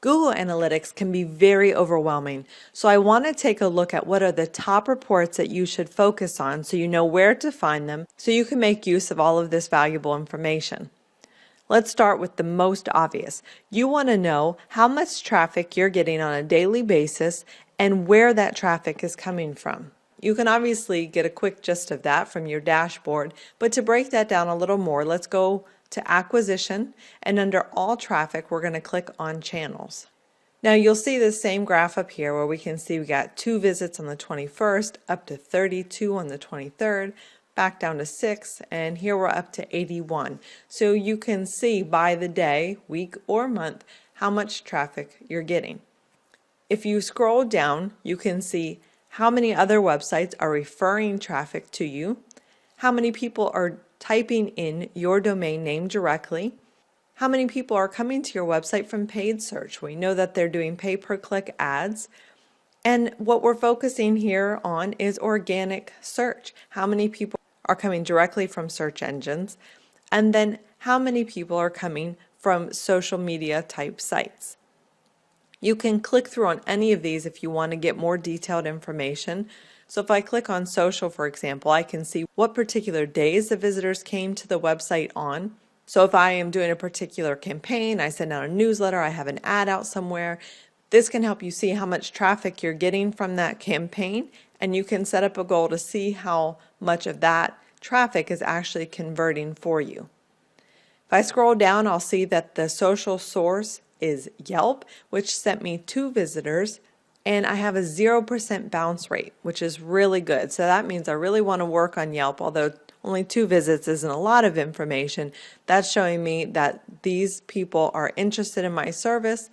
Google Analytics can be very overwhelming, so I want to take a look at what are the top reports that you should focus on so you know where to find them so you can make use of all of this valuable information. Let's start with the most obvious. You want to know how much traffic you're getting on a daily basis and where that traffic is coming from. You can obviously get a quick gist of that from your dashboard, but to break that down a little more, let's go to Acquisition, and under All Traffic, we're going to click on Channels. Now you'll see the same graph up here where we can see we got 2 visits on the 21st, up to 32 on the 23rd, back down to 6, and here we're up to 81. So you can see by the day, week, or month how much traffic you're getting. If you scroll down, you can see how many other websites are referring traffic to you, how many people are typing in your domain name directly, how many people are coming to your website from paid search. We know that they're doing pay-per-click ads. And what we're focusing here on is organic search. How many people are coming directly from search engines, and then how many people are coming from social media type sites. You can click through on any of these if you want to get more detailed information. So if I click on social, for example, I can see what particular days the visitors came to the website on. So if I am doing a particular campaign, I send out a newsletter, I have an ad out somewhere, this can help you see how much traffic you're getting from that campaign, and you can set up a goal to see how much of that traffic is actually converting for you. If I scroll down, I'll see that the social source is Yelp, which sent me 2 visitors, and I have a 0% bounce rate, which is really good. So that means I really want to work on Yelp, although only 2 visits isn't a lot of information. That's showing me that these people are interested in my service.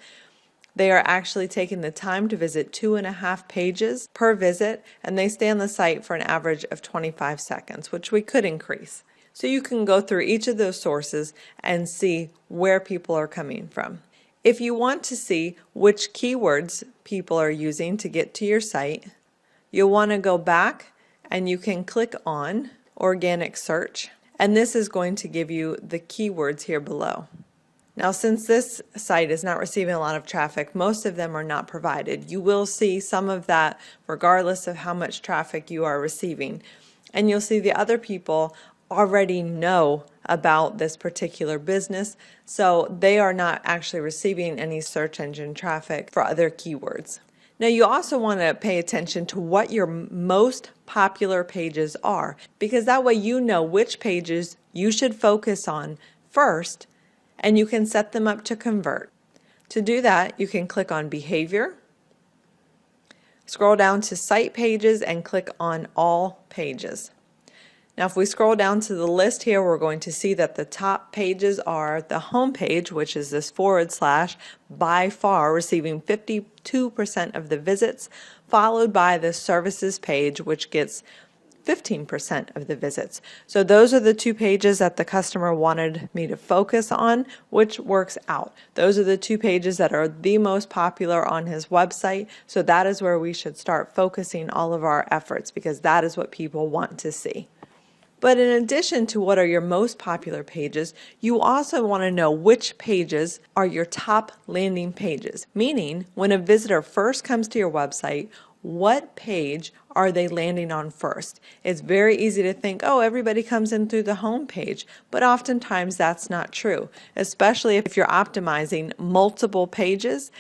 They are actually taking the time to visit 2.5 pages per visit, and they stay on the site for an average of 25 seconds, which we could increase. So you can go through each of those sources and see where people are coming from. If you want to see which keywords people are using to get to your site, you'll want to go back and you can click on Organic Search, and this is going to give you the keywords here below. Now, since this site is not receiving a lot of traffic, most of them are not provided. You will see some of that regardless of how much traffic you are receiving. And you'll see the other people already know about this particular business, so they are not actually receiving any search engine traffic for other keywords. Now you also want to pay attention to what your most popular pages are, because that way you know which pages you should focus on first, and you can set them up to convert. To do that, you can click on Behavior, scroll down to Site Pages, and click on All Pages. Now if we scroll down to the list here, we're going to see that the top pages are the home page, which is this / by far receiving 52% of the visits, followed by the services page, which gets 15% of the visits. So those are the 2 pages that the customer wanted me to focus on, which works out. Those are the 2 pages that are the most popular on his website, so that is where we should start focusing all of our efforts, because that is what people want to see. But in addition to what are your most popular pages, you also want to know which pages are your top landing pages, meaning when a visitor first comes to your website, what page are they landing on first? It's very easy to think, oh, everybody comes in through the home page, but oftentimes that's not true, especially if you're optimizing multiple pages.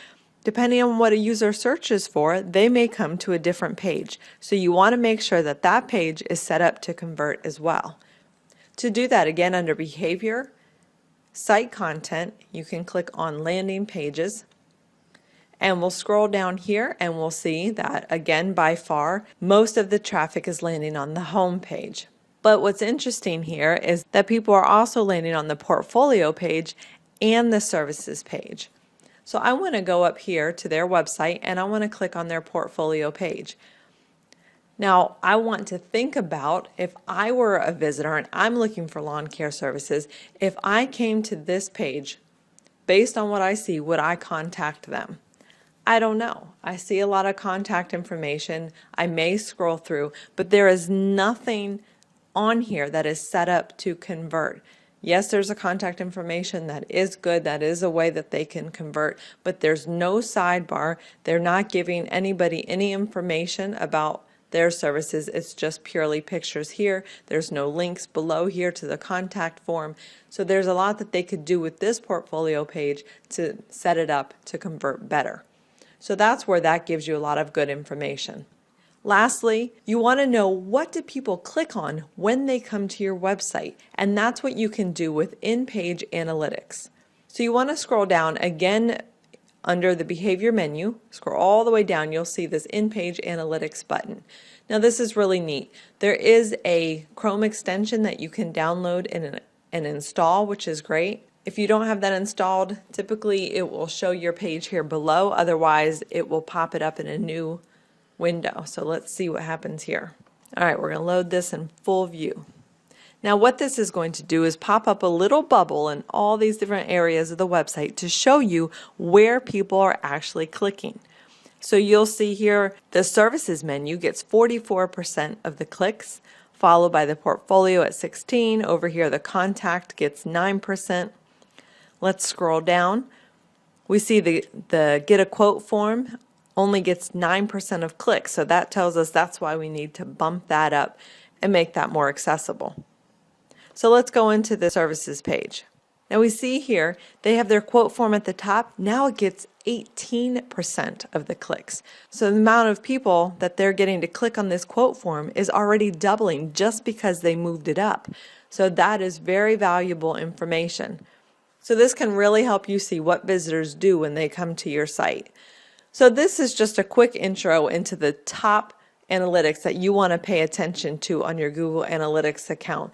Depending on what a user searches for, they may come to a different page. So you want to make sure that that page is set up to convert as well. To do that, again, under Behavior, Site Content, you can click on Landing Pages. And we'll scroll down here and we'll see that, again, by far, most of the traffic is landing on the home page. But what's interesting here is that people are also landing on the portfolio page and the services page. So I want to go up here to their website and I want to click on their portfolio page. Now I want to think about if I were a visitor and I'm looking for lawn care services, if I came to this page, based on what I see, would I contact them? I don't know. I see a lot of contact information. I may scroll through, but there is nothing on here that is set up to convert. Yes, there's a contact information. That is good. That is a way that they can convert, but there's no sidebar. They're not giving anybody any information about their services. It's just purely pictures here. There's no links below here to the contact form. So there's a lot that they could do with this portfolio page to set it up to convert better. So that's where that gives you a lot of good information. Lastly, you want to know what do people click on when they come to your website, and that's what you can do with in-page analytics. So you want to scroll down again under the behavior menu, scroll all the way down, you'll see this in-page analytics button. Now this is really neat. There is a Chrome extension that you can download and install, which is great. If you don't have that installed, typically it will show your page here below, otherwise it will pop it up in a new window. So let's see what happens here. All right, we're going to load this in full view. Now what this is going to do is pop up a little bubble in all these different areas of the website to show you where people are actually clicking. So you'll see here the services menu gets 44% of the clicks, followed by the portfolio at 16%. Over here the contact gets 9%. Let's scroll down. We see the get a quote form only gets 9% of clicks, so that tells us that's why we need to bump that up and make that more accessible. So let's go into the services page. Now we see here they have their quote form at the top. Now it gets 18% of the clicks. So the amount of people that they're getting to click on this quote form is already doubling just because they moved it up. So that is very valuable information. So this can really help you see what visitors do when they come to your site. So this is just a quick intro into the top analytics that you want to pay attention to on your Google Analytics account.